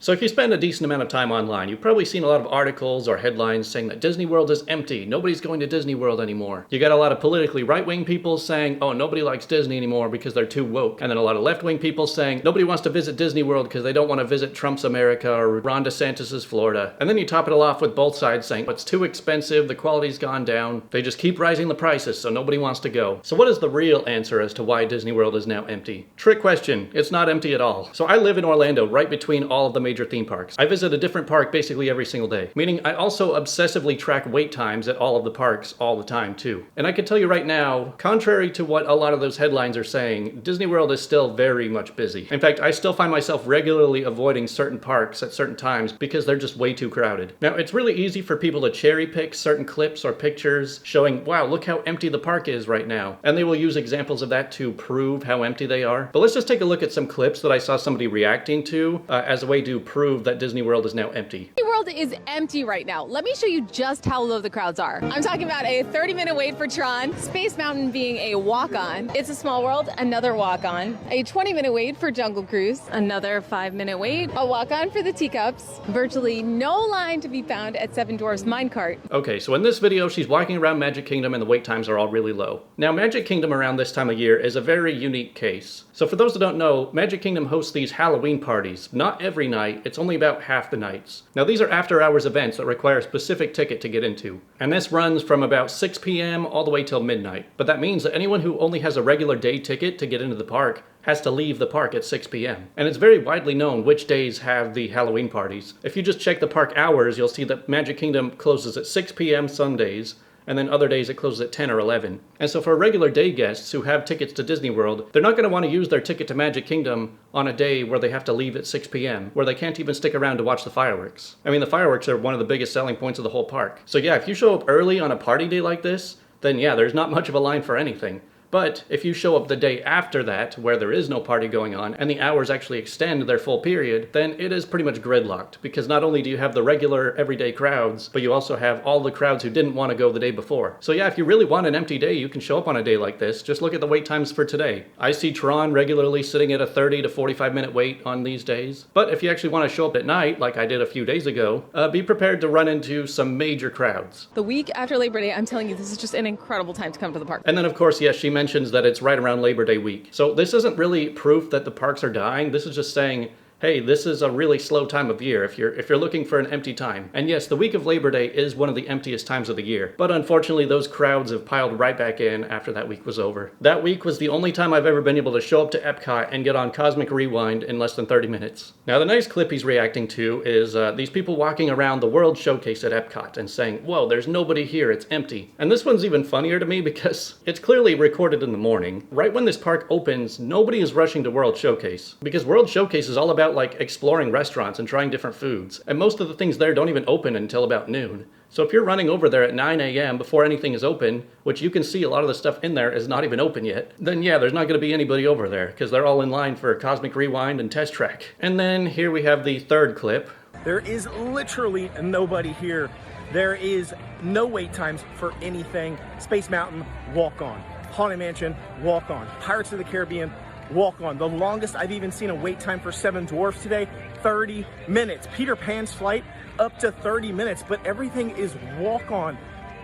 So if you spend a decent amount of time online, you've probably seen a lot of articles or headlines saying that Disney World is empty, nobody's going to Disney World anymore. You got a lot of politically right-wing people saying, oh, nobody likes Disney anymore because they're too woke. And then a lot of left-wing people saying, nobody wants to visit Disney World because they don't want to visit Trump's America or Ron DeSantis' Florida. And then you top it all off with both sides saying, it's too expensive, the quality's gone down, they just keep rising the prices, so nobody wants to go. So what is the real answer as to why Disney World is now empty? Trick question, it's not empty at all. So I live in Orlando, right between all of the major theme parks. I visit a different park basically every single day, meaning I also obsessively track wait times at all of the parks all the time too. And I can tell you right now, contrary to what a lot of those headlines are saying, Disney World is still very much busy. In fact, I still find myself regularly avoiding certain parks at certain times because they're just way too crowded. Now, it's really easy for people to cherry pick certain clips or pictures showing, wow, look how empty the park is right now. And they will use examples of that to prove how empty they are. But let's just take a look at some clips that I saw somebody reacting to as a way to prove that Disney World is now empty. Disney World is empty right now. Let me show you just how low the crowds are. I'm talking about a 30-minute wait for Tron, Space Mountain being a walk-on, It's a Small World, another walk-on, a 20-minute wait for Jungle Cruise, another 5-minute wait, a walk-on for the Teacups, virtually no line to be found at Seven Dwarfs Minecart. Okay, so in this video, she's walking around Magic Kingdom and the wait times are all really low. Now, Magic Kingdom around this time of year is a very unique case. So for those that don't know, Magic Kingdom hosts these Halloween parties. Not every night, it's only about half the nights. Now, these are after-hours events that require a specific ticket to get into. And this runs from about 6 p.m. all the way till midnight. But that means that anyone who only has a regular day ticket to get into the park has to leave the park at 6 p.m. And it's very widely known which days have the Halloween parties. If you just check the park hours, you'll see that Magic Kingdom closes at 6 p.m. some days, and then other days it closes at 10 or 11. And so for regular day guests who have tickets to Disney World, they're not going to want to use their ticket to Magic Kingdom on a day where they have to leave at 6 p.m., where they can't even stick around to watch the fireworks. I mean, the fireworks are one of the biggest selling points of the whole park. So yeah, if you show up early on a party day like this, then yeah, there's not much of a line for anything. But if you show up the day after that, where there is no party going on, and the hours actually extend their full period, then it is pretty much gridlocked. Because not only do you have the regular everyday crowds, but you also have all the crowds who didn't want to go the day before. So yeah, if you really want an empty day, you can show up on a day like this. Just look at the wait times for today. I see Tron regularly sitting at a 30 to 45 minute wait on these days. But if you actually want to show up at night, like I did a few days ago, be prepared to run into some major crowds. The week after Labor Day, I'm telling you, this is just an incredible time to come to the park. And then of course, yes, she mentions that it's right around Labor Day week. So this isn't really proof that the parks are dying. This is just saying, hey, this is a really slow time of year if you're looking for an empty time. And yes, the week of Labor Day is one of the emptiest times of the year. But unfortunately, those crowds have piled right back in after that week was over. That week was the only time I've ever been able to show up to Epcot and get on Cosmic Rewind in less than 30 minutes. Now, the next clip he's reacting to is these people walking around the World Showcase at Epcot and saying, whoa, there's nobody here, it's empty. And this one's even funnier to me because it's clearly recorded in the morning. Right when this park opens, nobody is rushing to World Showcase because World Showcase is all about like exploring restaurants and trying different foods. And most of the things there don't even open until about noon. So if you're running over there at 9 a.m. before anything is open, which you can see a lot of the stuff in there is not even open yet, then yeah, there's not going to be anybody over there because they're all in line for Cosmic Rewind and Test Track. And then here we have the third clip. There is literally nobody here. There is no wait times for anything. Space Mountain, walk on. Haunted Mansion, walk on. Pirates of the Caribbean, walk on. The longest I've even seen a wait time for Seven Dwarfs today, 30 minutes. Peter Pan's flight, up to 30 minutes, but everything is walk on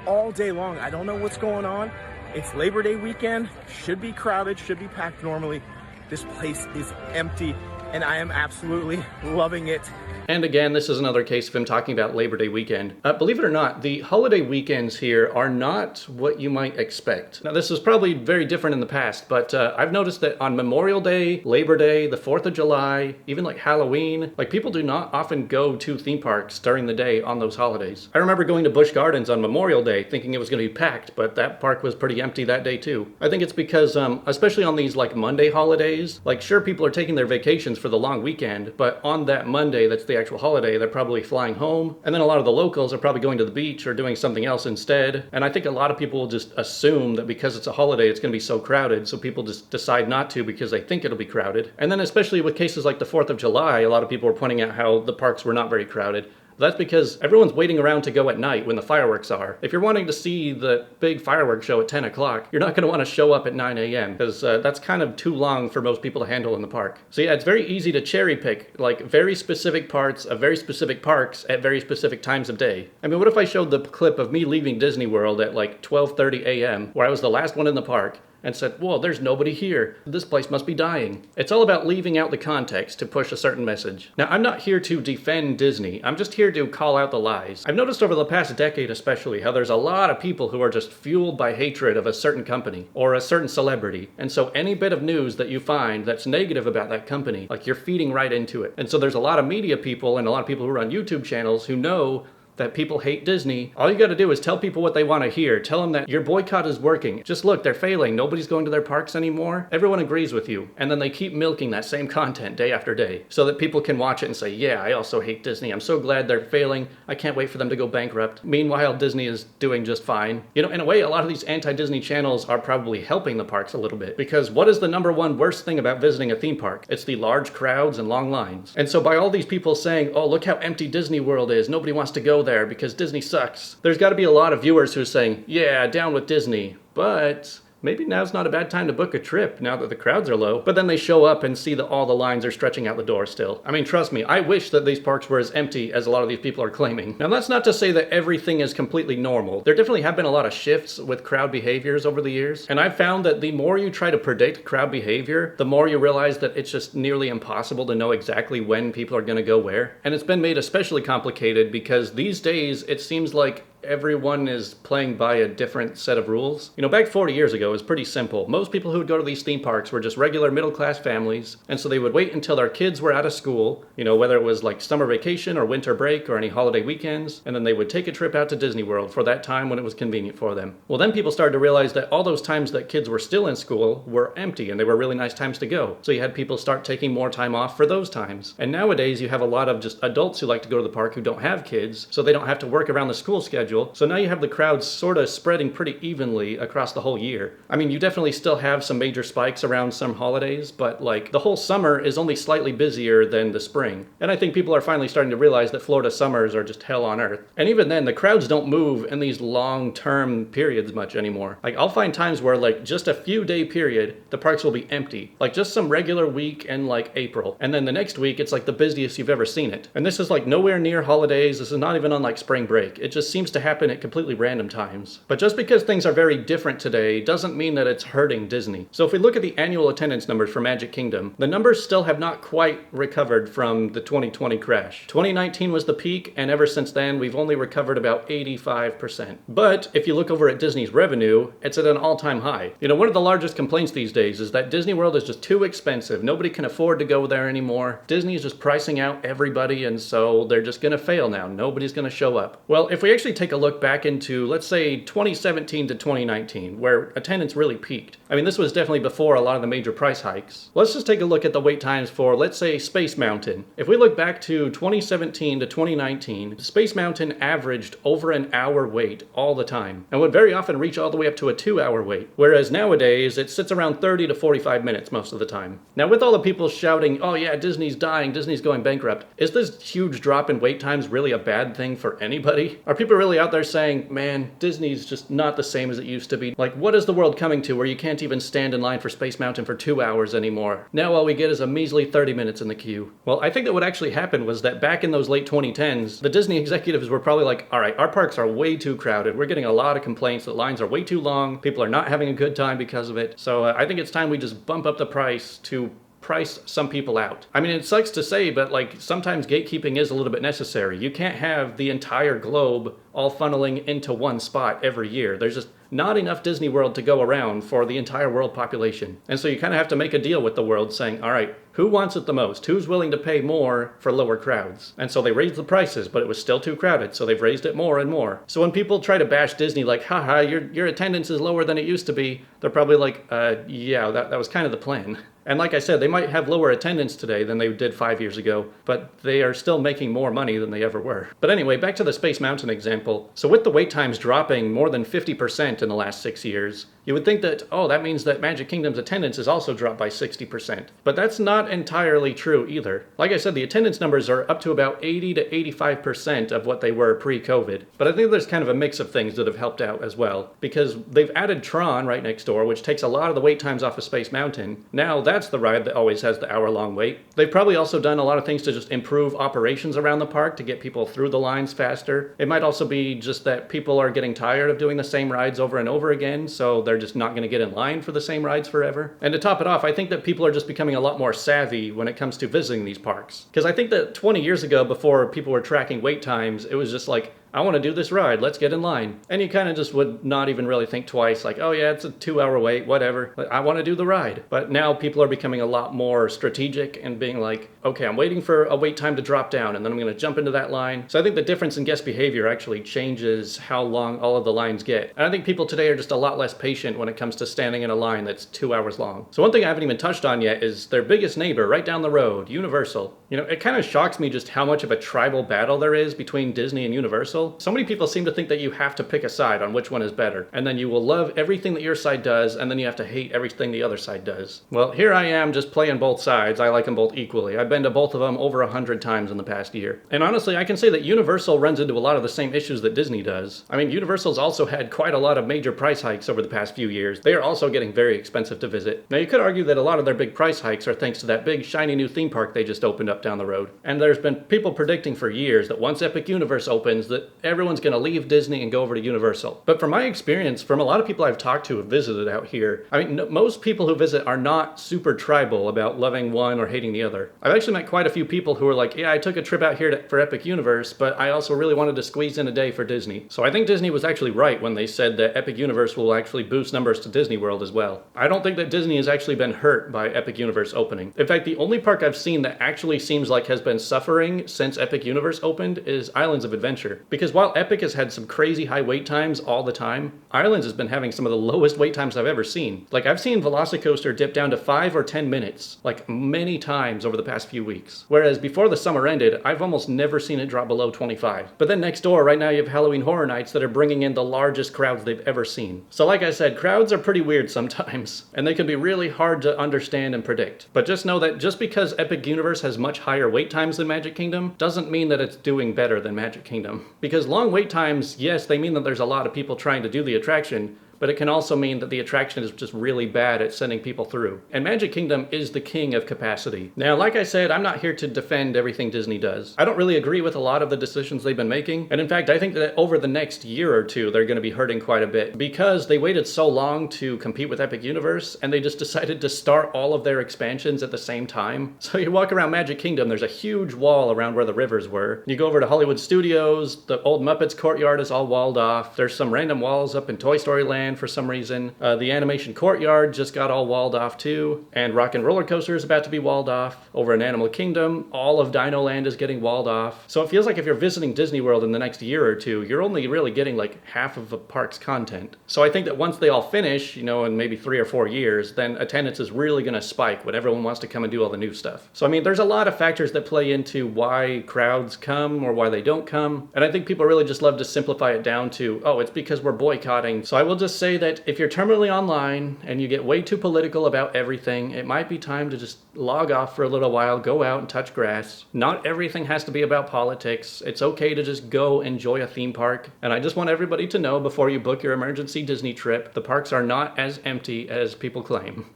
all day long. I don't know what's going on. It's Labor Day weekend, should be crowded, should be packed normally. This place is empty and I am absolutely loving it. And again, this is another case of him talking about Labor Day weekend. Believe it or not, the holiday weekends here are not what you might expect. Now, this is probably very different in the past, but I've noticed that on Memorial Day, Labor Day, the 4th of July, even like Halloween, like people do not often go to theme parks during the day on those holidays. I remember going to Busch Gardens on Memorial Day thinking it was going to be packed, but that park was pretty empty that day too. I think it's because, especially on these like Monday holidays, like sure, people are taking their vacations for the long weekend, but on that Monday, that's the actual holiday, they're probably flying home, and then a lot of the locals are probably going to the beach or doing something else instead. And I think a lot of people will just assume that because it's a holiday it's going to be so crowded, so people just decide not to because they think it'll be crowded. And then especially with cases like the 4th of July, a lot of people were pointing out how the parks were not very crowded. That's because everyone's waiting around to go at night when the fireworks are. If you're wanting to see the big fireworks show at 10 o'clock, you're not going to want to show up at 9 a.m. because that's kind of too long for most people to handle in the park. So yeah, it's very easy to cherry pick like very specific parts of very specific parks at very specific times of day. I mean, what if I showed the clip of me leaving Disney World at like 12:30 a.m. where I was the last one in the park and said, whoa, there's nobody here. This place must be dying. It's all about leaving out the context to push a certain message. Now, I'm not here to defend Disney. I'm just here to call out the lies. I've noticed over the past decade especially how there's a lot of people who are just fueled by hatred of a certain company or a certain celebrity. And so any bit of news that you find that's negative about that company, like you're feeding right into it. And so there's a lot of media people and a lot of people who run YouTube channels who know that people hate Disney. All you got to do is tell people what they want to hear. Tell them that your boycott is working. Just look, they're failing. Nobody's going to their parks anymore. Everyone agrees with you. And then they keep milking that same content day after day so that people can watch it and say, yeah, I also hate Disney. I'm so glad they're failing. I can't wait for them to go bankrupt. Meanwhile, Disney is doing just fine. You know, in a way, a lot of these anti-Disney channels are probably helping the parks a little bit, because what is the number one worst thing about visiting a theme park? It's the large crowds and long lines. And so by all these people saying, oh, look how empty Disney World is. Nobody wants to go there because Disney sucks. There's got to be a lot of viewers who are saying, yeah, down with Disney, but maybe now's not a bad time to book a trip now that the crowds are low. But then they show up and see that all the lines are stretching out the door still. I mean, trust me, I wish that these parks were as empty as a lot of these people are claiming. Now, that's not to say that everything is completely normal. There definitely have been a lot of shifts with crowd behaviors over the years. And I've found that the more you try to predict crowd behavior, the more you realize that it's just nearly impossible to know exactly when people are going to go where. And it's been made especially complicated because these days it seems like everyone is playing by a different set of rules. You know, back 40 years ago, it was pretty simple. Most people who would go to these theme parks were just regular middle-class families, and so they would wait until their kids were out of school, you know, whether it was like summer vacation or winter break or any holiday weekends, and then they would take a trip out to Disney World for that time when it was convenient for them. Well, then people started to realize that all those times that kids were still in school were empty, and they were really nice times to go. So you had people start taking more time off for those times. And nowadays, you have a lot of just adults who like to go to the park who don't have kids, so they don't have to work around the school schedule. So now you have the crowds sort of spreading pretty evenly across the whole year. I mean, you definitely still have some major spikes around some holidays, but like the whole summer is only slightly busier than the spring. And I think people are finally starting to realize that Florida summers are just hell on earth. And even then, the crowds don't move in these long-term periods much anymore. Like I'll find times where like just a few day period, the parks will be empty. Like just some regular week in like April. And then the next week, it's like the busiest you've ever seen it. And this is like nowhere near holidays. This is not even on like spring break. It just seems to happen at completely random times. But just because things are very different today doesn't mean that it's hurting Disney. So if we look at the annual attendance numbers for Magic Kingdom, the numbers still have not quite recovered from the 2020 crash. 2019 was the peak, and ever since then, we've only recovered about 85%. But if you look over at Disney's revenue, it's at an all-time high. You know, one of the largest complaints these days is that Disney World is just too expensive. Nobody can afford to go there anymore. Disney is just pricing out everybody, and so they're just gonna fail now. Nobody's gonna show up. Well, if we actually take a look back into, let's say, 2017 to 2019, where attendance really peaked. I mean, this was definitely before a lot of the major price hikes. Let's just take a look at the wait times for, let's say, Space Mountain. If we look back to 2017 to 2019, Space Mountain averaged over an hour wait all the time, and would very often reach all the way up to a 2-hour wait, whereas nowadays it sits around 30 to 45 minutes most of the time. Now, with all the people shouting, oh yeah, Disney's dying, Disney's going bankrupt, is this huge drop in wait times really a bad thing for anybody? Are people really out there saying, man, Disney's just not the same as it used to be? Like, what is the world coming to where you can't even stand in line for Space Mountain for 2 hours anymore? Now all we get is a measly 30 minutes in the queue. Well, I think that what actually happened was that back in those late 2010s, the Disney executives were probably like, all right, our parks are way too crowded. We're getting a lot of complaints that lines are way too long. People are not having a good time because of it. So I think it's time we just bump up the price to price some people out. I mean, it sucks to say, but like sometimes gatekeeping is a little bit necessary. You can't have the entire globe all funneling into one spot every year. There's just not enough Disney World to go around for the entire world population. And so you kind of have to make a deal with the world saying, all right, who wants it the most? Who's willing to pay more for lower crowds? And so they raised the prices, but it was still too crowded, so they've raised it more and more. So when people try to bash Disney like, haha, your attendance is lower than it used to be, they're probably like, yeah, that was kind of the plan. And like I said, they might have lower attendance today than they did 5 years ago, but they are still making more money than they ever were. But anyway, back to the Space Mountain example. So with the wait times dropping more than 50% in the last 6 years, you would think that, oh, that means that Magic Kingdom's attendance has also dropped by 60%. But that's not entirely true either. Like I said, the attendance numbers are up to about 80 to 85% of what they were pre-COVID. But I think there's kind of a mix of things that have helped out as well, because they've added Tron right next door, which takes a lot of the wait times off of Space Mountain. Now that's the ride that always has the hour-long wait. They've probably also done a lot of things to just improve operations around the park to get people through the lines faster. It might also be just that people are getting tired of doing the same rides over and over again, so they're just not going to get in line for the same rides forever. And to top it off, I think that people are just becoming a lot more savvy when it comes to visiting these parks. Because I think that 20 years ago, before people were tracking wait times, it was just like, I want to do this ride, let's get in line. And you kind of just would not even really think twice, like, oh yeah, it's a 2-hour wait, whatever. I want to do the ride. But now people are becoming a lot more strategic and being like, okay, I'm waiting for a wait time to drop down and then I'm going to jump into that line. So I think the difference in guest behavior actually changes how long all of the lines get. And I think people today are just a lot less patient when it comes to standing in a line that's 2 hours long. So one thing I haven't even touched on yet is their biggest neighbor right down the road, Universal. You know, it kind of shocks me just how much of a tribal battle there is between Disney and Universal. So many people seem to think that you have to pick a side on which one is better, and then you will love everything that your side does, and then you have to hate everything the other side does. Well, here I am just playing both sides. I like them both equally. I've been to both of them over 100 times in the past year. And honestly, I can say that Universal runs into a lot of the same issues that Disney does. I mean, Universal's also had quite a lot of major price hikes over the past few years. They are also getting very expensive to visit. Now, you could argue that a lot of their big price hikes are thanks to that big shiny new theme park they just opened up down the road. And there's been people predicting for years that once Epic Universe opens, that everyone's going to leave Disney and go over to Universal. But from my experience, from a lot of people I've talked to who have visited out here, I mean, most people who visit are not super tribal about loving one or hating the other. I've actually met quite a few people who are like, yeah, I took a trip out here for Epic Universe, but I also really wanted to squeeze in a day for Disney. So I think Disney was actually right when they said that Epic Universe will actually boost numbers to Disney World as well. I don't think that Disney has actually been hurt by Epic Universe opening. In fact, the only park I've seen that actually seems like has been suffering since Epic Universe opened is Islands of Adventure. Because while Epic has had some crazy high wait times all the time, Islands has been having some of the lowest wait times I've ever seen. Like, I've seen Velocicoaster dip down to 5 or 10 minutes, like many times over the past few weeks. Whereas before the summer ended, I've almost never seen it drop below 25. But then next door, right now, you have Halloween Horror Nights that are bringing in the largest crowds they've ever seen. So like I said, crowds are pretty weird sometimes, and they can be really hard to understand and predict. But just know that just because Epic Universe has much higher wait times than Magic Kingdom, doesn't mean that it's doing better than Magic Kingdom. Because long wait times, yes, they mean that there's a lot of people trying to do the attraction, but it can also mean that the attraction is just really bad at sending people through. And Magic Kingdom is the king of capacity. Now, like I said, I'm not here to defend everything Disney does. I don't really agree with a lot of the decisions they've been making, and in fact, I think that over the next year or two, they're going to be hurting quite a bit because they waited so long to compete with Epic Universe, and they just decided to start all of their expansions at the same time. So you walk around Magic Kingdom, there's a huge wall around where the rivers were. You go over to Hollywood Studios, the old Muppets courtyard is all walled off. There's some random walls up in Toy Story Land for some reason. The animation courtyard just got all walled off too, and Rock and Roller Coaster is about to be walled off. Over in Animal Kingdom, all of Dino Land is getting walled off. So it feels like if you're visiting Disney World in the next year or two, you're only really getting like half of the park's content. So I think that once they all finish, you know, in maybe 3 or 4 years, then attendance is really going to spike when everyone wants to come and do all the new stuff. So I mean, there's a lot of factors that play into why crowds come or why they don't come, and I think people really just love to simplify it down to, oh, it's because we're boycotting. So I will just say that if you're terminally online and you get way too political about everything, it might be time to just log off for a little while, go out and touch grass. Not everything has to be about politics. It's okay to just go enjoy a theme park. And I just want everybody to know before you book your emergency Disney trip, the parks are not as empty as people claim.